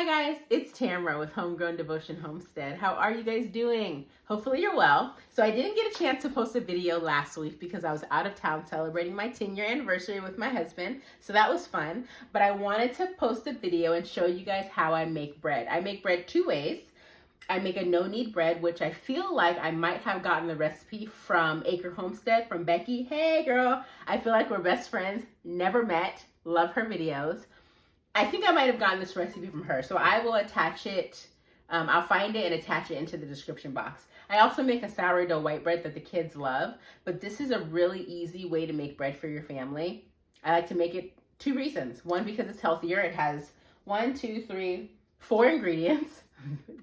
Hi guys, it's Tamara with Homegrown Devotion Homestead. How are you guys doing? Hopefully you're well. So I didn't get a chance to post a video last week because I was out of town celebrating my 10-year anniversary with my husband. So that was fun. But I wanted to post a video and show you guys how I make bread. I make bread two ways. I make a no-knead bread, which I feel like I might have gotten the recipe from Acre Homestead from Becky. Hey girl, I feel like we're best friends, never met, love her videos. I think I might have gotten this recipe from her, so I will attach it. I'll find it and attach it into the description box. I also make a sourdough white bread that the kids love, but this is a really easy way to make bread for your family. I like to make it two reasons. One, because it's healthier. It has 4 ingredients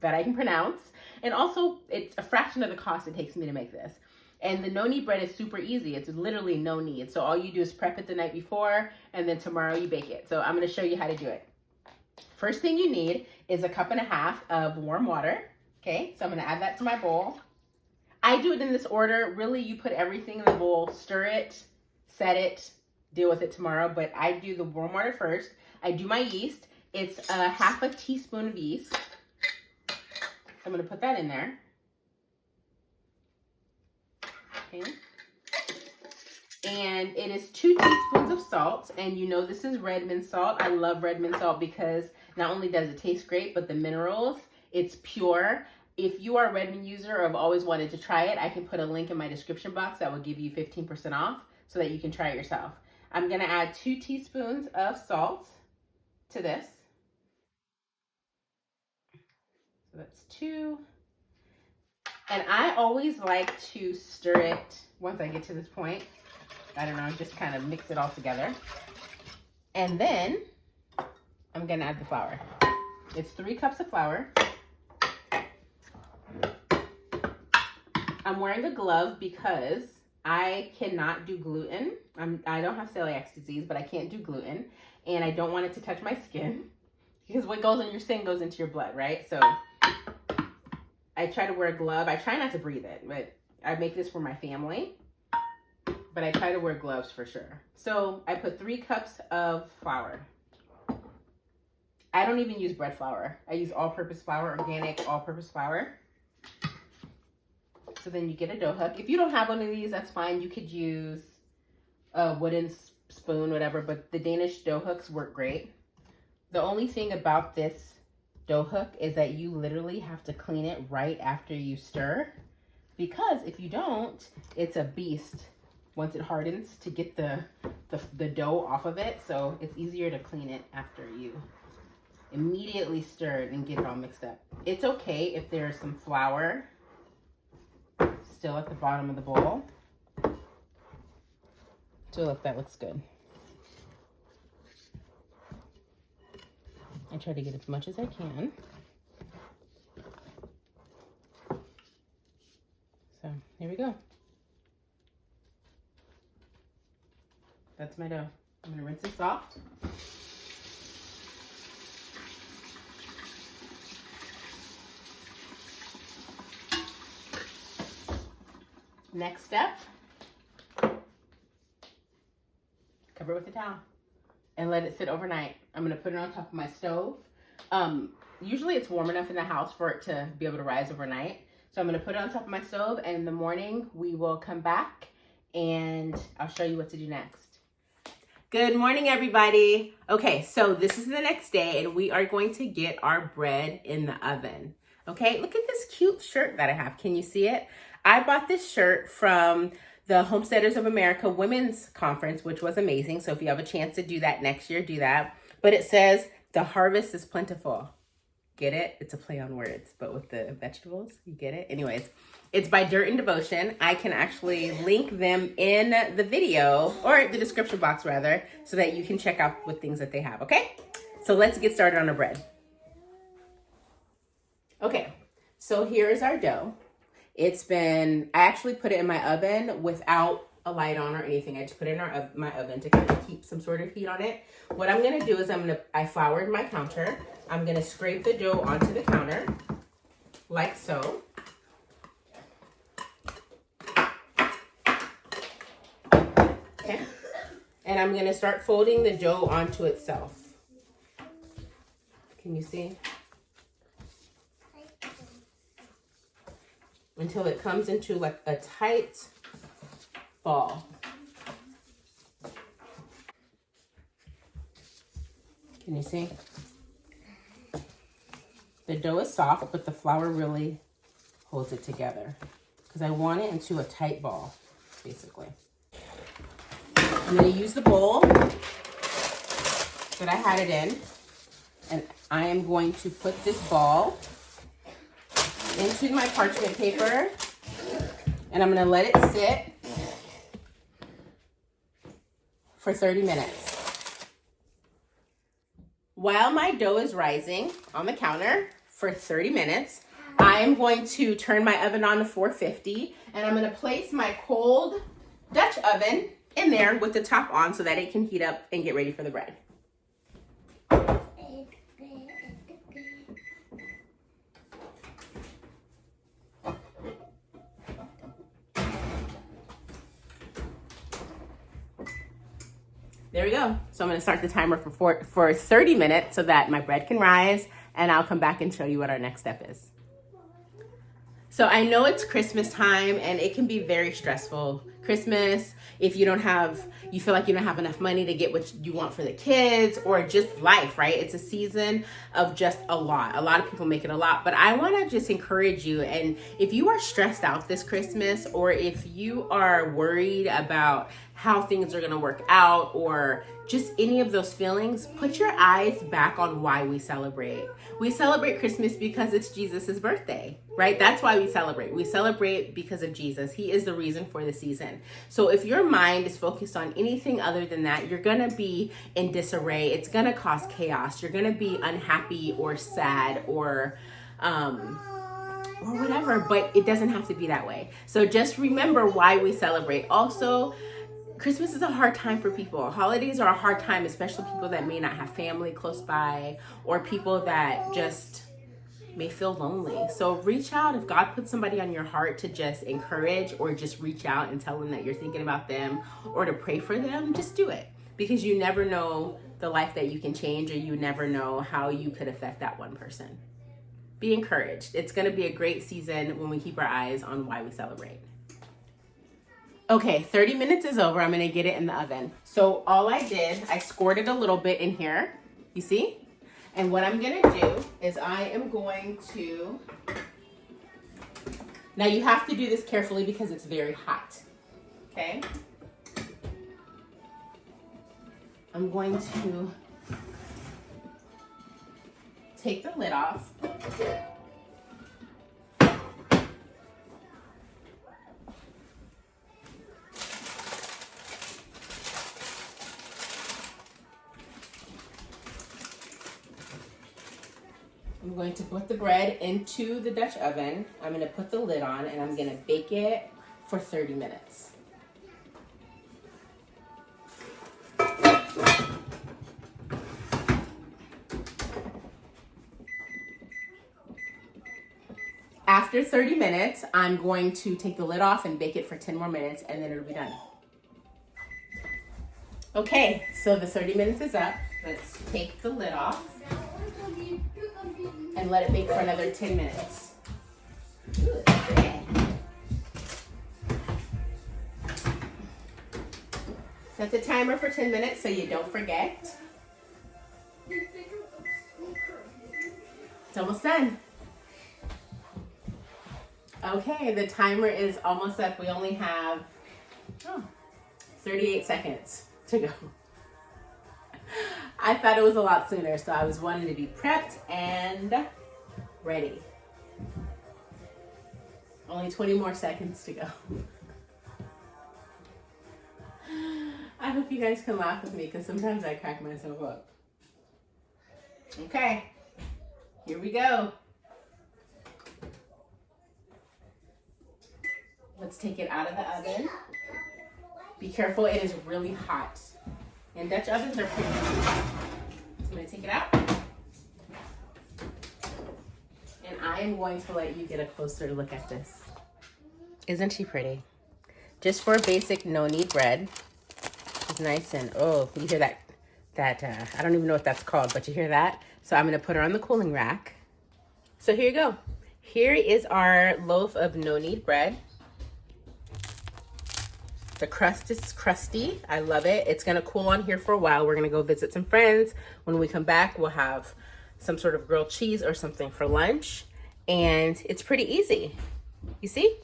that I can pronounce, and also it's a fraction of the cost it takes me to make this. And the no-knead bread is super easy. It's literally no knead. So all you do is prep it the night before, and then tomorrow you bake it. So I'm going to show you how to do it. First thing you need is a 1.5 cups of warm water. Okay, so I'm going to add that to my bowl. I do it in this order. Really, you put everything in the bowl, stir it, set it, deal with it tomorrow. But I do the warm water first. I do my yeast. It's a 1/2 teaspoon of yeast. So I'm going to put that in there. Okay. And it is 2 teaspoons of salt, and you know this is red mint salt. I love red mint salt because not only does it taste great, but the minerals, it's pure. If you are a red mint user or have always wanted to try it, I can put a link in my description box that will give you 15% off so that you can try it yourself. I'm going to add 2 teaspoons of salt to this. So that's 2. And I always like to stir it once I get to this point. I don't know, just kind of mix it all together. And then I'm gonna add the flour. It's 3 cups of flour. I'm wearing a glove because I cannot do gluten. I don't have celiac disease, but I can't do gluten. And I don't want it to touch my skin because what goes in your skin goes into your blood, right? So I try to wear a glove. I try not to breathe it, but I make this for my family. But I try to wear gloves for sure. So I put 3 cups of flour. I don't even use bread flour. I use all-purpose flour, organic all-purpose flour. So then you get a dough hook. If you don't have one of these, that's fine. You could use a wooden spoon, whatever, but the Danish dough hooks work great. The only thing about this dough hook is that you literally have to clean it right after you stir, because if you don't, it's a beast once it hardens to get the dough off of it. So it's easier to clean it after you immediately stir it and get it all mixed up. It's okay if there's some flour still at the bottom of the bowl. So look, that looks good. I try to get as much as I can. So here we go. That's my dough. I'm gonna rinse this off. Next step, cover it with a towel and let it sit overnight. I'm gonna put it on top of my stove. Usually it's warm enough in the house for it to be able to rise overnight. So I'm gonna put it on top of my stove, and in the morning we will come back and I'll show you what to do next. Good morning, everybody. Okay, so this is the next day and we are going to get our bread in the oven. Okay, look at this cute shirt that I have. Can you see it? I bought this shirt from the Homesteaders of America Women's Conference, which was amazing. So if you have a chance to do that next year, do that. But it says, "The harvest is plentiful." Get it? It's a play on words, but with the vegetables, you get it? Anyways, it's by Dirt and Devotion. I can actually link them in the video, or the description box rather, so that you can check out what things that they have, okay? So let's get started on our bread. Okay, so here is our dough. I actually put it in my oven without a light on or anything. I just put it in my oven to kind of keep some sort of heat on it. What I'm gonna do is I floured my counter. I'm gonna scrape the dough onto the counter, like so. Okay. And I'm gonna start folding the dough onto itself. Can you see? Until it comes into like a tight ball. Can you see? The dough is soft, but the flour really holds it together because I want it into a tight ball, basically. I'm going to use the bowl that I had it in, and I am going to put this ball into my parchment paper, and I'm going to let it sit for 30 minutes. While my dough is rising on the counter for 30 minutes, I am going to turn my oven on to 450, and I'm going to place my cold Dutch oven in there with the top on so that it can heat up and get ready for the bread. There we go. So I'm going to start the timer for 30 minutes so that my bread can rise, and I'll come back and show you what our next step is. So I know it's Christmas time and it can be very stressful. Christmas, if you feel like you don't have enough money to get what you want for the kids, or just life, right? It's a season of just a lot. A lot of people make it a lot, but I want to just encourage you. And if you are stressed out this Christmas, or if you are worried about how things are going to work out, or just any of those feelings, put your eyes back on why we celebrate. We celebrate Christmas because it's Jesus's birthday, right? That's why we celebrate. We celebrate because of Jesus. He is the reason for the season. So if your mind is focused on anything other than that, you're going to be in disarray. It's going to cause chaos. You're going to be unhappy or sad or whatever, but it doesn't have to be that way. So just remember why we celebrate. Also, Christmas is a hard time for people. Holidays are a hard time, especially people that may not have family close by, or people that just may feel lonely. So reach out. If God puts somebody on your heart to just encourage, or just reach out and tell them that you're thinking about them, or to pray for them, just do it. Because you never know the life that you can change, or you never know how you could affect that one person. Be encouraged. It's going to be a great season when we keep our eyes on why we celebrate. Okay, 30 minutes is over. I'm going to get it in the oven. So all I did, I scored it a little bit in here. You see? And what I'm going to do is I am going to... Now you have to do this carefully because it's very hot. Okay? I'm going to take the lid off. I'm going to put the bread into the Dutch oven. I'm going to put the lid on, and I'm going to bake it for 30 minutes. After 30 minutes, I'm going to take the lid off and bake it for 10 more minutes, and then it'll be done. Okay, so the 30 minutes is up. Let's take the lid off and let it bake for another 10 minutes. Okay. Set the timer for 10 minutes so you don't forget. It's almost done. Okay, the timer is almost up. We only have 38 seconds to go. I thought it was a lot sooner, so I was wanting to be prepped and ready. Only 20 more seconds to go. I hope you guys can laugh with me because sometimes I crack myself up. Okay, here we go. Let's take it out of the oven. Be careful, it is really hot. And Dutch ovens are pretty hot. So I'm going to take it out. And I am going to let you get a closer look at this. Isn't she pretty? Just for basic no-knead bread. It's nice and, oh, you hear that I don't even know what that's called, but you hear that? So I'm gonna put her on the cooling rack. So here you go. Here is our loaf of no-knead bread. The crust is crusty. I love it. It's gonna cool on here for a while. We're gonna go visit some friends. When we come back, we'll have some sort of grilled cheese or something for lunch. And it's pretty easy. You see?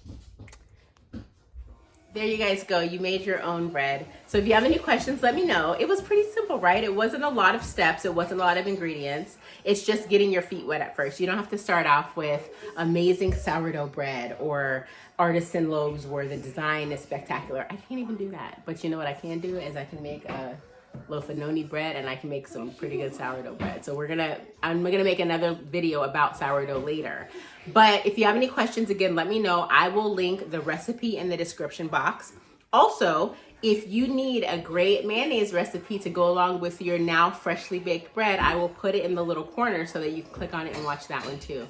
There you guys go. You made your own bread. So if you have any questions, let me know. It was pretty simple, right? It wasn't a lot of steps. It wasn't a lot of ingredients. It's just getting your feet wet at first. You don't have to start off with amazing sourdough bread or artisan loaves where the design is spectacular. I can't even do that. But you know what I can do is I can make a loaf of no-knead bread, and I can make some pretty good sourdough bread. So I'm gonna make another video about sourdough later. But if you have any questions, again, let me know. I will link the recipe in the description box. Also, if you need a great mayonnaise recipe to go along with your now freshly baked bread, I will put it in the little corner so that you can click on it and watch that one too.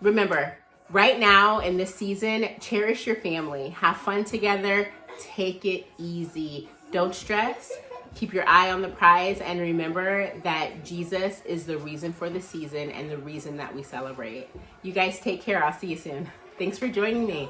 Remember, right now in this season, cherish your family. Have fun together. Take it easy. Don't stress. Keep your eye on the prize, and remember that Jesus is the reason for the season and the reason that we celebrate. You guys take care. I'll see you soon. Thanks for joining me.